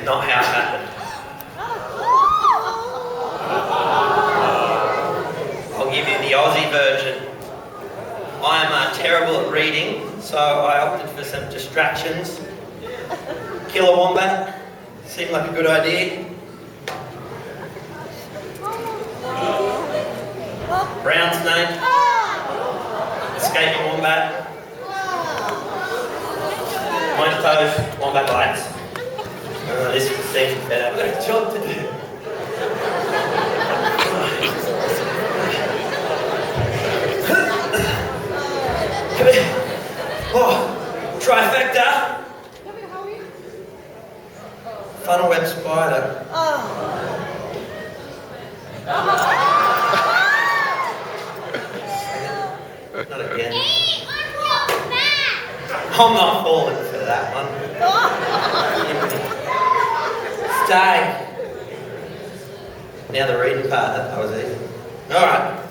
not how it happened. I'll give you the Aussie version. I am terrible at reading, so I opted for some distractions. Kill a wombat seemed like a good idea. Brown snake. Escaping wombat. Mind those wombat bites. This seems better. I've got a job to do. Come here. Oh, trifecta. Funnel web spider. Not again. I'm not falling for that one. Stay. Now the reading part, that was easy. Alright.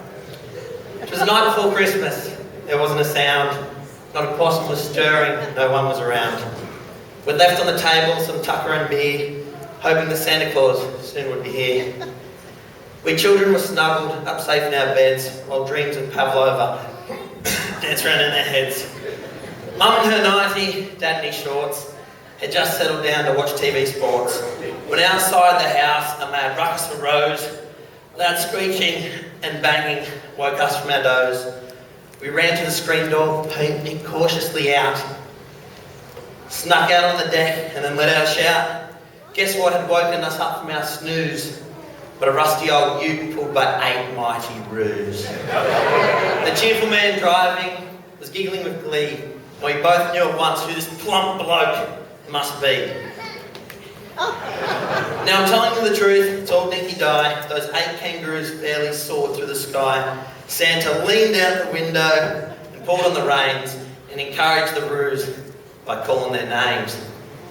It was the night before Christmas. There wasn't a sound. Not a possum was stirring. No one was around. We'd left on the table some tucker and beer, hoping that Santa Claus soon would be here. We children were snuggled up safe in our beds, while dreams of Pavlova danced around in their heads. Mum in her nightie, Dad in his shorts, had just settled down to watch TV sports. When outside the house, a mad ruckus arose. Loud screeching and banging woke us from our doze. We ran to the screen door, peeped it cautiously out. Snuck out on the deck and then let out a shout. Guess what had woken us up from our snooze? But a rusty old ute pulled by 8 mighty roos. The cheerful man driving was giggling with glee, and we both knew at once who this plump bloke must be. Now I'm telling you the truth, it's all dinky die. Those 8 kangaroos barely soared through the sky. Santa leaned out the window and pulled on the reins and encouraged the roos by calling their names.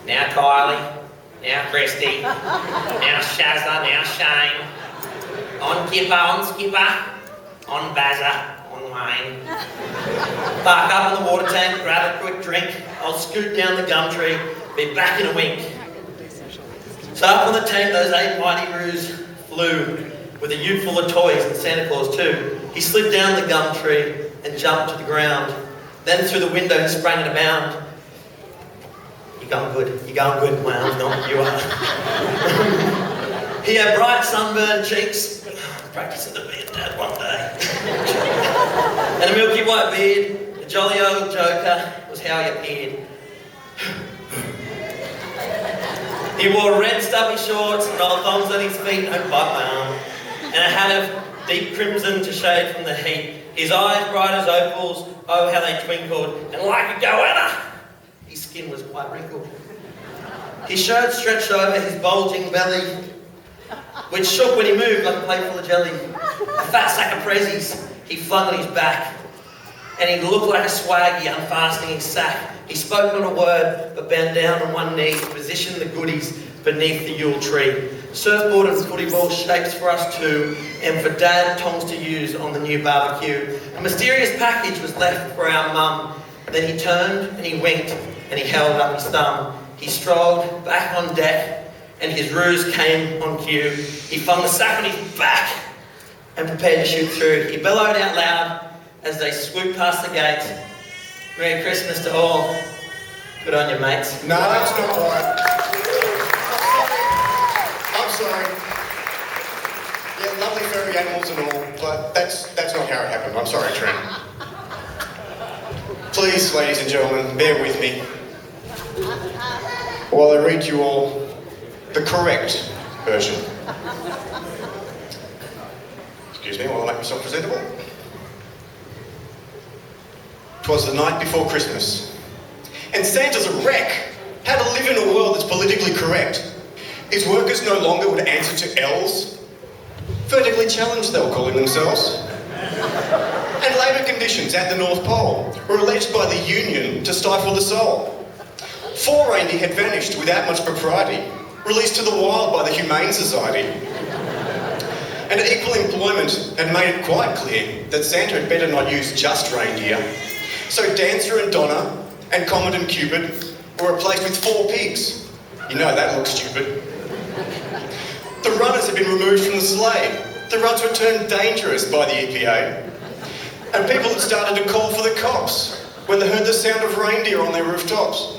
Now Kylie, now Christy, now Shazza, now Shane. On Kipper, on Skipper, on Bazza, on Wayne. Park up on the water tank, grab a quick drink. I'll scoot down the gum tree, be back in a wink. So up on the tank, those 8 mighty roos flew, with a ute full of toys and Santa Claus too. He slid down the gum tree and jumped to the ground. Then through the window he sprang in a bound. You're going good, my arm's not, you are. He had bright sunburned cheeks, practicing to be a dad one day. And a milky white beard, a jolly old joker was how he appeared. He wore red stubby shorts, roller thongs on his feet, don't bite my arm, and a hat of deep crimson to shade from the heat. His eyes bright as opals, oh how they twinkled, and like a goanna, his skin was quite wrinkled. His shirt stretched over his bulging belly, which shook when he moved like a plate full of jelly. A fat sack of prezzies he flung on his back, and he looked like a swaggy unfastening his sack. He spoke not a word, but bent down on one knee to position the goodies beneath the Yule tree. Surfboard and footy ball shapes for us too, and for Dad tongs to use on the new barbecue. A mysterious package was left for our mum. Then he turned and he winked and he held up his thumb. He strolled back on deck and his ruse came on cue. He flung the sack on his back and prepared to shoot through. He bellowed out loud as they swooped past the gate. Merry Christmas to all. Good on you, mates. No, that's not right. I'm sorry. Yeah, lovely furry animals and all, but that's not how it happened. I'm sorry, Trent. Please, ladies and gentlemen, bear with me while I read you all the correct version. Excuse me while I make myself presentable. 'Twas the night before Christmas, and Santa's a wreck. How to live in a world that's politically correct. His workers no longer would answer to L's. Vertically challenged, they were calling themselves. And labour conditions at the North Pole were alleged by the union to stifle the soul. 4 reindeer had vanished without much propriety, released to the wild by the Humane Society. And equal employment had made it quite clear that Santa had better not use just reindeer. So Dancer and Donna and Comet and Cupid were replaced with 4 pigs, You know that looks stupid. The runners had been removed from the sleigh. The ruts were turned dangerous by the EPA. And people had started to call for the cops when they heard the sound of reindeer on their rooftops.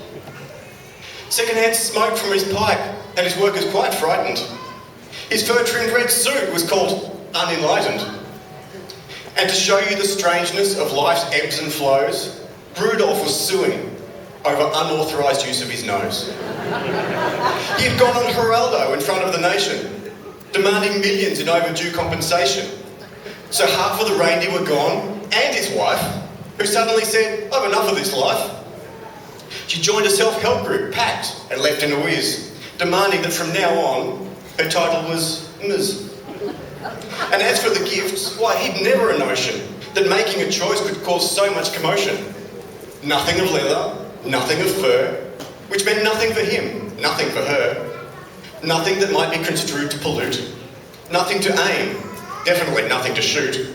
Secondhand smoke from his pipe had his workers quite frightened. His fur-trimmed red suit was called unenlightened. And to show you the strangeness of life's ebbs and flows, Rudolph was suing over unauthorised use of his nose. He had gone on Geraldo in front of the nation, demanding millions in overdue compensation. So half of the reindeer were gone, and his wife, who suddenly said, "I've enough of this life." She joined a self-help group, packed, and left in a whiz, demanding that from now on, her title was Ms. And as for the gifts, why, he'd never a notion that making a choice could cause so much commotion. Nothing of leather, nothing of fur, which meant nothing for him, nothing for her. Nothing that might be construed to pollute. Nothing to aim, definitely nothing to shoot.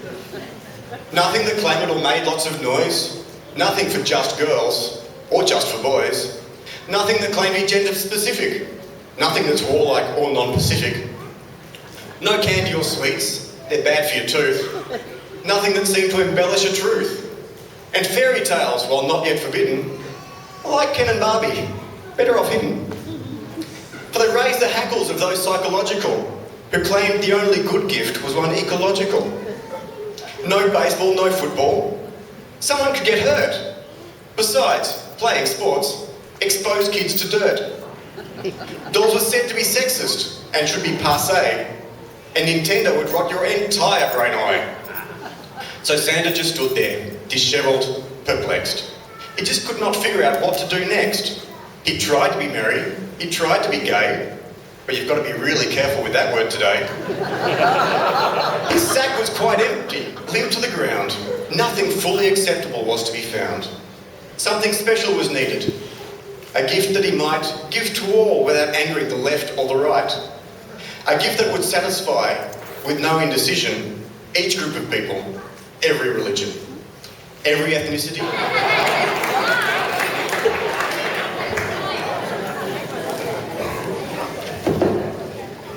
Nothing that clamoured or made lots of noise. Nothing for just girls, or just for boys. Nothing that claimed to be gender specific. Nothing that's warlike or non-Pacific. No candy or sweets, they're bad for your tooth. Nothing that seemed to embellish a truth. And fairy tales, while not yet forbidden, are like Ken and Barbie, better off hidden. For they raised the hackles of those psychological who claimed the only good gift was one ecological. No baseball, no football. Someone could get hurt. Besides, playing sports exposed kids to dirt. Dolls were said to be sexist and should be passé, and Nintendo would rot your entire brain eye. So Santa just stood there, dishevelled, perplexed. He just could not figure out what to do next. He tried to be merry, he tried to be gay, but you've got to be really careful with that word today. His sack was quite empty, limp to the ground. Nothing fully acceptable was to be found. Something special was needed. A gift that he might give to all without angering the left or the right. A gift that would satisfy, with no indecision, each group of people, every religion, every ethnicity.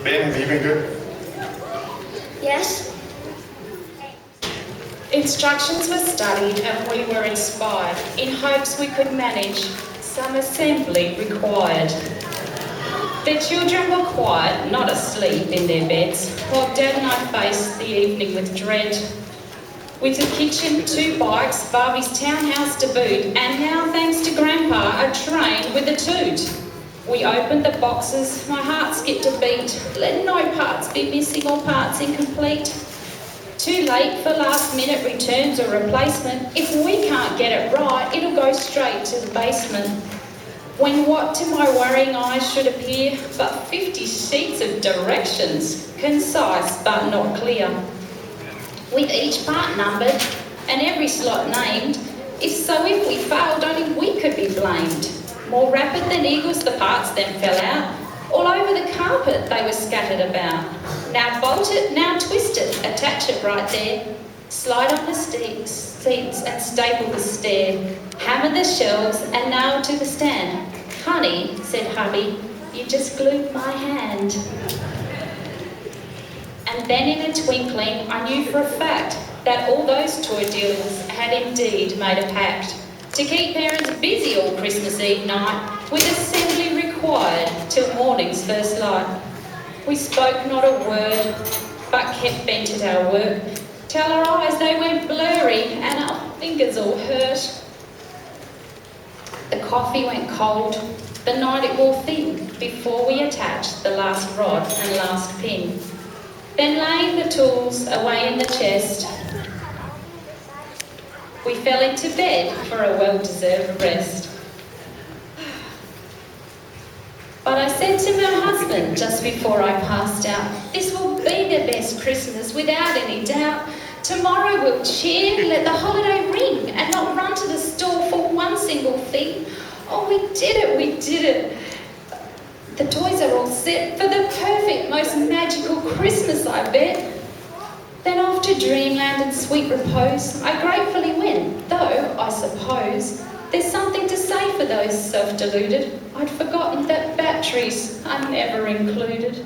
Ben, have you been good? Yes. Instructions were studied and we were inspired in hopes we could manage some assembly required. The children were quiet, not asleep in their beds, while Dad and I faced the evening with dread. With a kitchen, 2 bikes, Barbie's townhouse to boot, and now, thanks to Grandpa, a train with a toot. We opened the boxes, my heart skipped a beat. Let no parts be missing or parts incomplete. Too late for last-minute returns or replacement. If we can't get it right, it'll go straight to the basement. When what to my worrying eyes should appear but 50 sheets of directions, concise but not clear. With each part numbered and every slot named, if we failed, only we could be blamed. More rapid than eagles, the parts then fell out. All over the carpet they were scattered about. Now bolt it, now twist it, attach it right there. Slide on the seats and staple the stair. Hammer the shelves and nail to the stand. Honey, said hubby, you just glued my hand. And then in a twinkling I knew for a fact that all those toy dealers had indeed made a pact to keep parents busy all Christmas Eve night, with assembly required till morning's first light. We spoke not a word, but kept bent at our work, till our eyes they went blurry and our fingers all hurt. The coffee went cold, the night it wore thin, before we attached the last rod and last pin. Then laying the tools away in the chest, we fell into bed for a well-deserved rest. But I said to my husband just before I passed out, this will be the best Christmas without any doubt. Tomorrow we'll cheer, let the holiday ring, and not run to the store for one single thing. Oh, we did it, we did it. The toys are all set for the perfect, most magical Christmas, I bet. Then off to dreamland and sweet repose I gratefully went, though, I suppose, There's something to say for those self-deluded. I'd forgotten that batteries are never included.